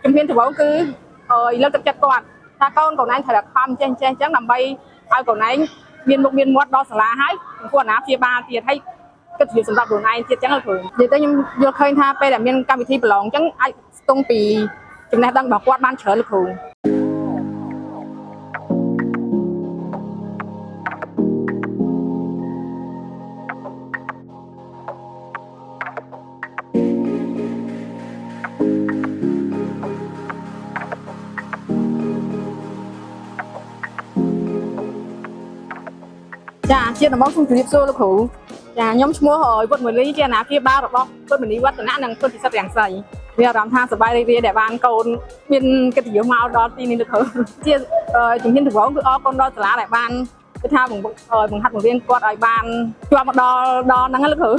ជំនាញដំបូងគឺលើកទឹកចិត្តគាត់ថាកូនឯងត្រូវខំចេះចឹងដើម្បីឲ្យកូនឯងមានមុខមានមាត់ដល់សាលាហើយគួរអាណាព្យាបាលទៀតហើយគិតជាសម្រាប់ខ្លួនឯងទៀតចឹងលោកគ្រូនិយាយទៅខ្ញុំយល់ឃើញថាពេលដែលមានកម្មវិធីប្រឡងចឹងអាចស្ទង់ពីចំណេះដឹងរបស់គាត់បានច្រើនលោកគ្រូចាជាដំណោះសូមជម្រាបសួរលោកគ្រូចាខ្ញុំឈ្មោះវុទ្ធមូលីជាអាណាព្យាបាលរបស់គុណមនីវឌ្ឍនៈនិងគុណពិសិដ្ឋរាំងសីមានអារម្មណ៍ថាសប្បាយរីករាយដែលបានកូនមានកិត្តិយសមកដល់ទីនេះលោកគ្រូជាជំនាញដំបូងគឺអរគុណដល់សាលាដែលបានគឺថាបង្ហាត់បង្រៀនគាត់ឲ្យបានជាប់មកដល់ហ្នឹងលោកគ្រូ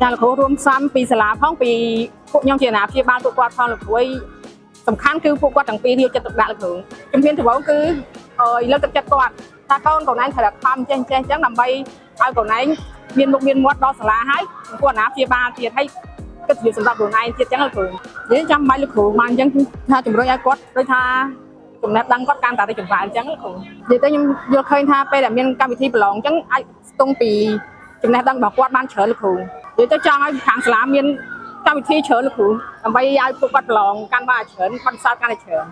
ចាលោកគ្រូរួមផ្សំពីសាលាផងពីពួកខ្ញុំជាអាណាព្យាបាលពួកគាត់ផងលោកគ្រូសំខាន់គឺពួកគាត់ទាំងពីរយកចិត្តទុកដាក់លោកគ្រូជំនាញដំបូងគឺលើកទឹកចិត្តគាត់ថាកូនឯងត្រូវខំចេះចឹងដើម្បីឲ្យកូនឯងមានមុខមានមាត់ដល់សាលាហើយគួរអាណាព្យាបាលទៀតហើយគិតជាសម្រាប់ខ្លួនឯងទៀតចឹងលោកគ្រូនិយាយចាំបាច់លោកគ្រូបានចឹងថាជំរុញឲ្យគាត់ដូចថាចំណេះដឹងគាត់កាន់តែរីកចម្រើនចឹងលោកគ្រូនិយាយទៅខ្ញុំយល់ឃើញថាពេលដែលមានកម្មវិធីប្រឡងចឹងអាចស្ទង់ពីចំណេះដឹងរបស់គាត់បានច្រើនលោកគ្រូនិយាយទៅចង់ឲ្យខាងសាលាមានកម្មវិធីច្រើនលោកគ្រូដើម្បីឲ្យពួកគាត់ប្រឡងកាន់បានច្រើនគាត់សើកាន់តែច្រើន